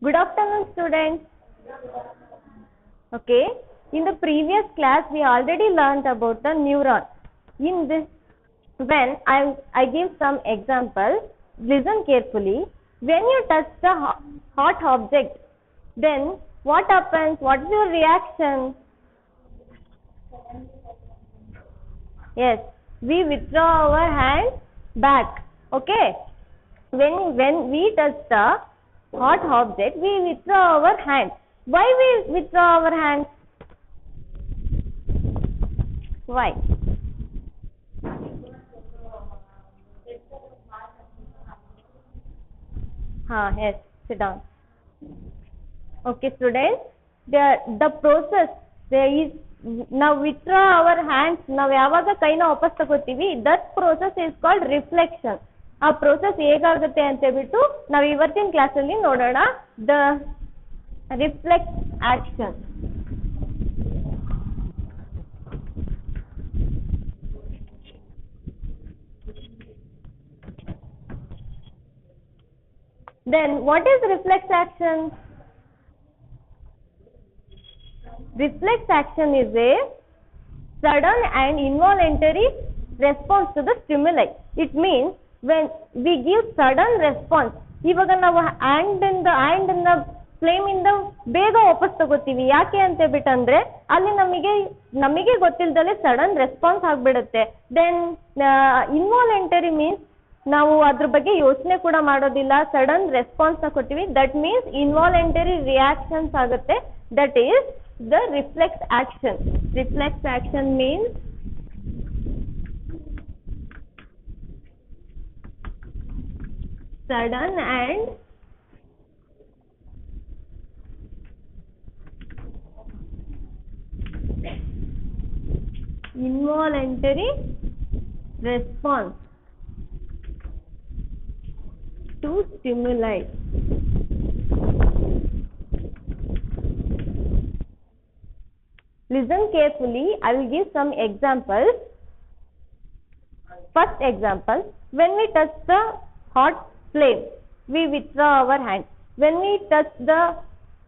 Good afternoon, students. Okay, in the previous class we already learned about the neuron. In this, when I give some example, listen carefully. When you touch the hot object, then what happens? What is your reaction? Yes, we withdraw our hand back. Okay, when we touch the hot object, we withdraw our hand. Why we withdraw our hand? Why? Yes, sit down. Okay, students, the process there is, now withdraw our hands, ನಾವು ಯಾವಾಗ ಕೈನ ವಾಪಸ್ ತಗೋತೀವಿ, that process is called reflection. ಆ process ಹೇಗಾಗುತ್ತೆ ಅಂತ ಹೇಳ್ಬಿಟ್ಟು ನಾವು ಇವತ್ತಿನ ಕ್ಲಾಸಲ್ಲಿ ನೋಡೋಣ. The reflex action. Then what is reflex action? Reflex action is a sudden and involuntary response to the stimuli. It means when we give sudden response, ಇವಾಗ ನಾವು ಹ್ಯಾಂಡ್ ಇಂದ ಫ್ಲೇಮ್ ಇಂದ ಬೇಗ ವಾಪಸ್ ತಗೋತೀವಿ. ಯಾಕೆ ಅಂತ ಹೇಳ್ಬಿಟ್ಟಂದ್ರೆ ಅಲ್ಲಿ ನಮಗೆ ಗೊತ್ತಿಲ್ಲದಲ್ಲೇ ಸಡನ್ ರೆಸ್ಪಾನ್ಸ್ ಆಗ್ಬಿಡುತ್ತೆ. ದೆನ್ ಇನ್ವಾಲಂಟರಿ ಮೀನ್ಸ್ ನಾವು ಅದ್ರ ಬಗ್ಗೆ ಯೋಚನೆ ಕೂಡ ಮಾಡೋದಿಲ್ಲ, ಸಡನ್ ರೆಸ್ಪಾನ್ಸ್ ನ ಕೊಡ್ತೀವಿ. ದಟ್ ಮೀನ್ಸ್ ಇನ್ವಾಲಂಟರಿ ರಿಯಾಕ್ಷನ್ಸ್ ಆಗುತ್ತೆ. That is the reflex action. Reflex action means sudden and involuntary response to stimuli. Listen carefully. I will give some examples. First example, when we touch the hot flame, we withdraw our hand. When we touch the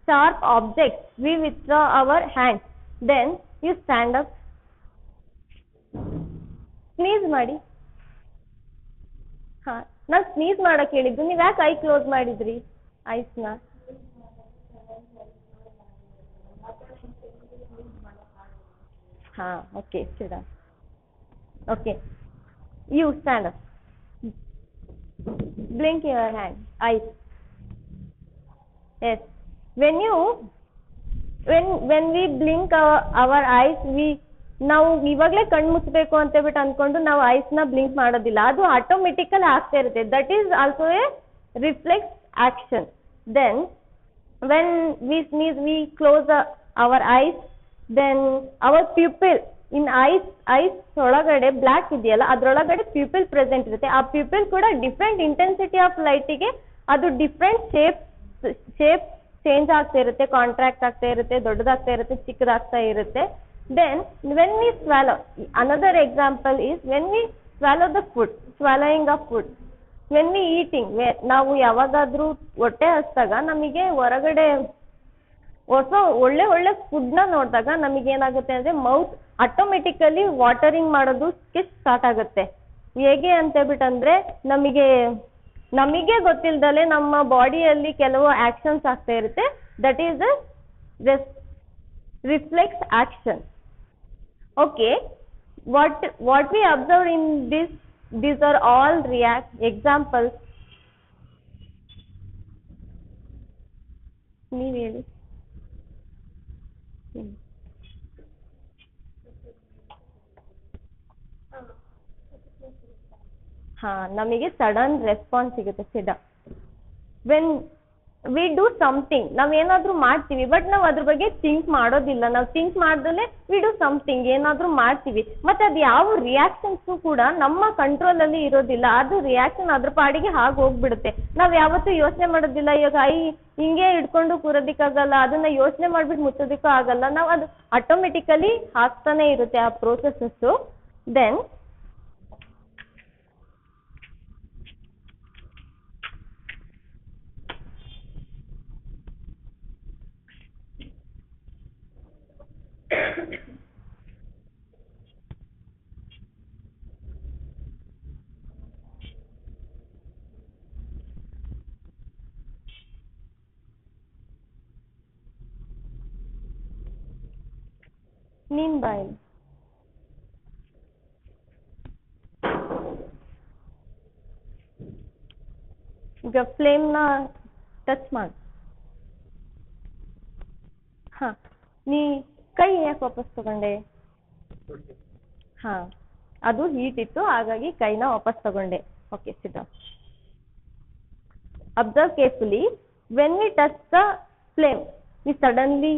sharp object, we withdraw our hand. Then you stand up. Sneeze ಮಾಡಿ. ನಾನು sneeze ಮಾಡಕ್ಕೆ ಹೇಳಿದ್ದು, ನೀವು ಯಾಕೆ I close ಮಾಡಿದ್ರಿ ಐಸ್ನ? Okay, sit down. Okay, you stand up. Blink your hand, eyes. Yes, when we blink our eyes, ನಾವು ಇವಾಗಲೇ ಕಣ್ಣು ಮುಚ್ಚಬೇಕು ಅಂತ ಹೇಳ್ಬಿಟ್ಟು ಅನ್ಕೊಂಡು ನಾವು ಐಸ್ನ ಬ್ಲಿಂಕ್ ಮಾಡೋದಿಲ್ಲ, ಅದು ಆಟೋಮೆಟಿಕಲ್ ಆಗ್ತಾ ಇರುತ್ತೆ. That is also a reflex action. Then when we sneeze, we close our eyes. Then our pupil in eyes ಒಳಗಡೆ ಬ್ಲ್ಯಾಕ್ ಇದೆಯಲ್ಲ, ಅದ್ರೊಳಗಡೆ ಪ್ಯೂಪಿಲ್ ಪ್ರೆಸೆಂಟ್ ಇರುತ್ತೆ. ಆ ಪ್ಯೂಪಿಲ್ ಕೂಡ ಡಿಫ್ರೆಂಟ್ ಇಂಟೆನ್ಸಿಟಿ ಆಫ್ ಲೈಟಿಗೆ ಅದು ಡಿಫ್ರೆಂಟ್ ಶೇಪ್ ಚೇಂಜ್ ಆಗ್ತಾ ಇರುತ್ತೆ, ಕಾಂಟ್ರಾಕ್ಟ್ ಆಗ್ತಾ ಇರುತ್ತೆ, ದೊಡ್ಡದಾಗ್ತಾ ಇರುತ್ತೆ, ಚಿಕ್ಕದಾಗ್ತಾ ಇರುತ್ತೆ. Then when we swallow, another example is when we swallow the food, swallowing of food. When we eating, ನಾವು ಯಾವಾಗಾದ್ರೂ ಹೊಟ್ಟೆ ಹಸ್ದಾಗ ನಮಗೆ ಹೊರಗಡೆ ಒಳ್ಳೆ ಫುಡ್ ನ ನೋಡಿದಾಗ ನಮಗೆ ಏನಾಗುತ್ತೆ ಅಂದ್ರೆ ಮೌತ್ ಆಟೋಮೆಟಿಕಲಿ ವಾಟರಿಂಗ್ ಮಾಡೋದಕ್ಕೆ ಸ್ಟಾರ್ಟ್ ಆಗುತ್ತೆ. ಹೇಗೆ ಅಂತ ಹೇಳ್ಬಿಟ್ಟಂದ್ರೆ ನಮಗೆ ಗೊತ್ತಿಲ್ದಲೆ ನಮ್ಮ ಬಾಡಿಯಲ್ಲಿ ಕೆಲವು ಆಕ್ಷನ್ಸ್ ಆಗ್ತಾ ಇರುತ್ತೆ. That is the reflex action. Okay, what we observe in these are all examples. ನೀವು ಹೇಳಿ. ನಮಗೆ ಸಡನ್ ರೆಸ್ಪಾನ್ಸ್ ಸಿಗುತ್ತೆ. ವೆನ್ ವಿ ಡೂ ಸಮಥಿಂಗ್, ನಾವೇನಾದ್ರೂ ಮಾಡ್ತೀವಿ, ಬಟ್ ನಾವು ಅದ್ರ ಬಗ್ಗೆ ಥಿಂಕ್ ಮಾಡೋದಿಲ್ಲ. ನಾವು ಥಿಂಕ್ ಮಾಡ್ದಲೆ ವಿ ಡೂ ಸಮಥಿಂಗ್, ಏನಾದ್ರೂ ಮಾಡ್ತೀವಿ, ಮತ್ತೆ ಅದು ಯಾವ ರಿಯಾಕ್ಷನ್ಸ್ ಕೂಡ ನಮ್ಮ ಕಂಟ್ರೋಲ್ ಅಲ್ಲಿ ಇರೋದಿಲ್ಲ. ಅದು ರಿಯಾಕ್ಷನ್ ಅದ್ರ ಪಾಡಿಗೆ ಹಾಗೆ ಹೋಗ್ಬಿಡುತ್ತೆ. ನಾವ್ ಯಾವತ್ತೂ ಯೋಚನೆ ಮಾಡೋದಿಲ್ಲ. ಇವಾಗ ಹಿಂಗೆ ಹಿಡ್ಕೊಂಡು ಕೂರೋದಿಕ್ಕಾಗಲ್ಲ, ಅದನ್ನ ಯೋಚನೆ ಮಾಡ್ಬಿಟ್ಟು ಮುಚ್ಚೋದಿಕ್ಕೂ ಆಗಲ್ಲ. ನಾವು ಅದು ಆಟೋಮೆಟಿಕಲಿ ಆಗ್ತಾನೆ ಇರುತ್ತೆ ಆ ಪ್ರೋಸೆಸಸ್. ದೆನ್ ನೀನ್ ಬಾಯ್. ಈಗ ಫ್ಲೇಮ್ನ ಟಚ್ ಮಾಡು. ಹಾ, ನೀ ಕೈ ಯಾಕೆ ವಾಪಸ್ ತಗೊಂಡೆ? ಹಾ, ಅದು ಹೀಟ್ ಇತ್ತು, ಹಾಗಾಗಿ ಕೈನ ವಾಪಸ್ ತಗೊಂಡೆ. Okay, sit down. Observe carefully. When we touch the flame, we suddenly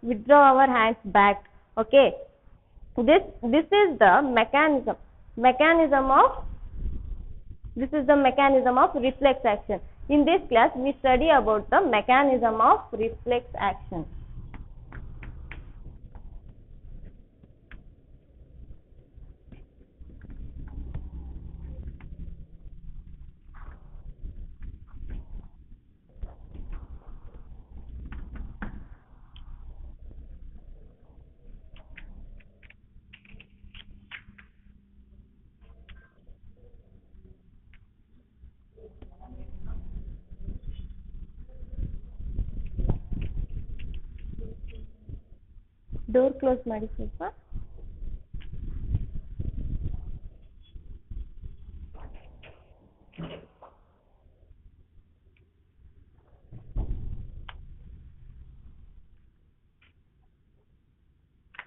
withdraw our hands back. Okay, this is the mechanism of reflex action. In this class, we study about the mechanism of reflex action. Door close ಮಾಡಿ ಸ್ವಲ್ಪ.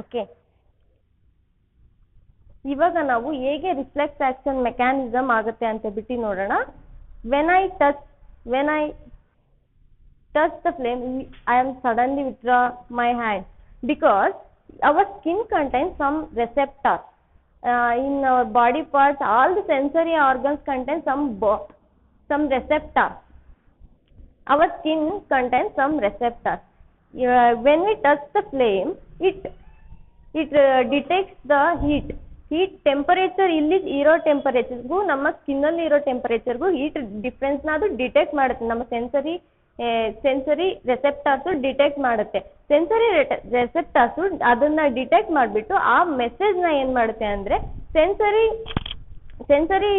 Okay, ಇವಾಗ ನಾವು ಹೇಗೆ reflex action mechanism ಆಗುತ್ತೆ ಅಂತ ಬಿಟ್ಟು ನೋಡೋಣ. When I touch the flame, I am suddenly withdraw my hand because our skin contains some receptors. In our body parts, all the sensory organs contain some receptors. Our skin contains some receptors. When we touch the flame, it detects the heat temperature. ಇಲ್ಲಿ ಇರೋ ಟೆಂಪರೇಚರ್ಗೂ ನಮ್ಮ skin ಅಲ್ಲಿ ಇರೋ ಟೆಂಪರೇಚರ್ಗೂ heat difference ನ ಅದು detect ಮಾಡುತ್ತೆ. ನಮ್ಮ sensory ರೆಸೆಪ್ಟಾರ್ಸ್ detect ಮಾಡುತ್ತೆ. ಸೆನ್ಸರಿ ರೆಸೆಪ್ಟಾರ್ಸ್ ಅದನ್ನ ಡಿಟೆಕ್ಟ್ ಮಾಡಿಬಿಟ್ಟು ಆ ಮೆಸೇಜ್ ನ ಏನ್ ಮಾಡುತ್ತೆ ಅಂದ್ರೆ ಸೆನ್ಸರಿ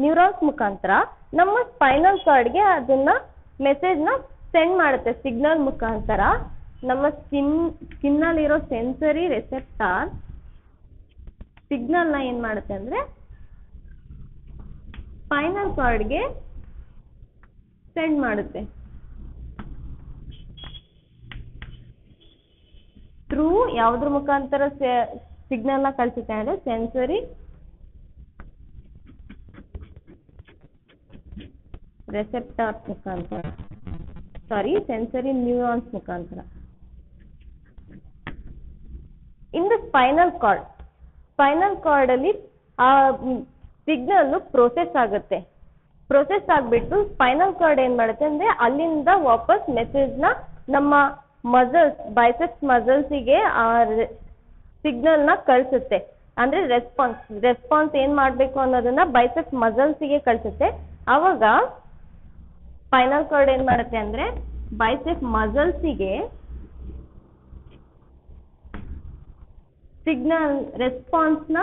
ನ್ಯೂರಾನ್ಸ್ ಮುಖಾಂತರ ನಮ್ಮ ಸ್ಪೈನಲ್ ಕಾರ್ಡ್ಗೆ ಅದನ್ನ ಮೆಸೇಜ್ ನ ಸೆಂಡ್ ಮಾಡುತ್ತೆ. ಸಿಗ್ನಲ್ ಮುಖಾಂತರ ನಮ್ಮ ಸ್ಕಿನ್ ಅಲ್ಲಿರೋ ಸೆನ್ಸರಿ ರೆಸೆಪ್ಟಾರ್ ಸಿಗ್ನಲ್ ನ ಏನ್ ಮಾಡುತ್ತೆ ಅಂದ್ರೆ ಸ್ಪೈನಲ್ ಕಾರ್ಡ್ಗೆ ಸೆಂಡ್ ಮಾಡುತ್ತೆ. ಥ್ರೂ ಯಾವುದ್ರ ಮುಖಾಂತರ ಸಿಗ್ನಲ್ ನ ಕಳಿಸುತ್ತೆ ಅಂದ್ರೆ ಸೆನ್ಸರಿ ರೆಸೆಪ್ಟಾರ್ಸ್ ಮುಖಾಂತರ, ಸೆನ್ಸರಿ ನ್ಯೂರಾನ್ಸ್ ಮುಖಾಂತರ. ಇನ್ ದ ಸ್ಪೈನಲ್ ಕಾರ್ಡ್ ಅಲ್ಲಿ ಆ ಸಿಗ್ನಲ್ ಪ್ರೋಸೆಸ್ ಆಗುತ್ತೆ. ಪ್ರೋಸೆಸ್ ಆಗ್ಬಿಟ್ಟು ಸ್ಪೈನಲ್ ಕಾರ್ಡ್ ಏನ್ ಮಾಡುತ್ತೆ ಅಂದ್ರೆ ಅಲ್ಲಿಂದ ವಾಪಸ್ ಮೆಸೇಜ್ ನ ನಮ್ಮ ಮಸಲ್ಸ್, ಬೈಸೆಪ್ಸ್ ಮಸಲ್ಸಿಗೆ ಆ ಸಿಗ್ನಲ್ ನ ಕಳಿಸುತ್ತೆ. ಅಂದ್ರೆ ರೆಸ್ಪಾನ್ಸ್ ಏನ್ ಮಾಡ್ಬೇಕು ಅನ್ನೋದನ್ನ ಬೈಸೆಪ್ಸ್ ಮಸಲ್ಸಿಗೆ ಕಳಿಸುತ್ತೆ. ಅವಾಗ ಸ್ಪೈನಲ್ ಕಾರ್ಡ್ ಏನ್ ಮಾಡುತ್ತೆ ಅಂದ್ರೆ ಬೈಸೆಪ್ ಮಸಲ್ಸಿಗೆ ಸಿಗ್ನಲ್ ರೆಸ್ಪಾನ್ಸ್ ನ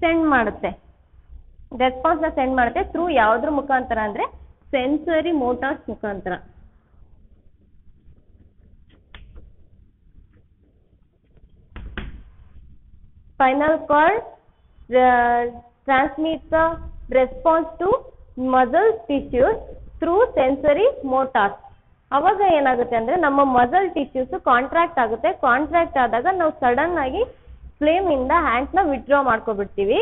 ಸೆಂಡ್ ಮಾಡುತ್ತೆ. ಥ್ರೂ ಯಾವ್ದ್ರ ಮುಖಾಂತರ ಅಂದ್ರೆ ಸೆನ್ಸರಿ ಮೋಟಾರ್ಸ್ ಮುಖಾಂತರ. Spinal cord transmits the response to muscle tissues through sensory motors. ಅವಾಗ ಏನಾಗುತ್ತೆ ಅಂದ್ರೆ ನಮ್ಮ ಮಸಲ್ ಟಿಶ್ಯೂಸ್ ಕಾಂಟ್ರಾಕ್ಟ್ ಆಗುತ್ತೆ. ಕಾಂಟ್ರಾಕ್ಟ್ ಆದಾಗ ನಾವು ಸಡನ್ ಆಗಿ ಫ್ಲೇಮ್ ಇಂದ ಹ್ಯಾಂಡ್ಸ್ ನ withdraw ಮಾಡ್ಕೊಬಿಡ್ತೀವಿ.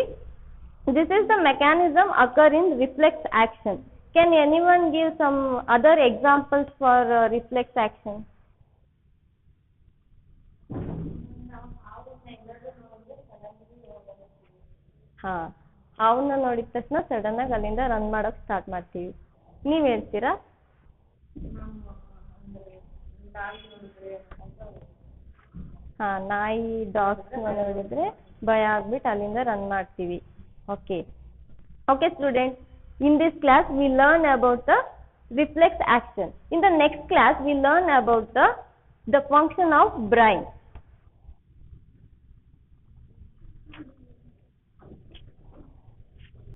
This is the mechanism occur in reflex action. Can anyone give some other examples for reflex action? ಹಾ, ಅವನ್ನ ನೋಡಿದ ತಕ್ಷಣ ಸಡನ್ ಆಗಿ ಅಲ್ಲಿಂದ ರನ್ ಮಾಡಕ್ ಸ್ಟಾರ್ಟ್ ಮಾಡ್ತೀವಿ. ನೀವ್ ಹೇಳ್ತೀರಾ? ಹಾ, ನಾಯಿ ಡಾಗ್ಸ್ ನೋಡಿದ್ರೆ ಭಯ ಆಗ್ಬಿಟ್ಟು ಅಲ್ಲಿಂದ ರನ್ ಮಾಡ್ತೀವಿ. Okay, students, in this class we learn about the reflex action. In the next class we learn about the function of brain.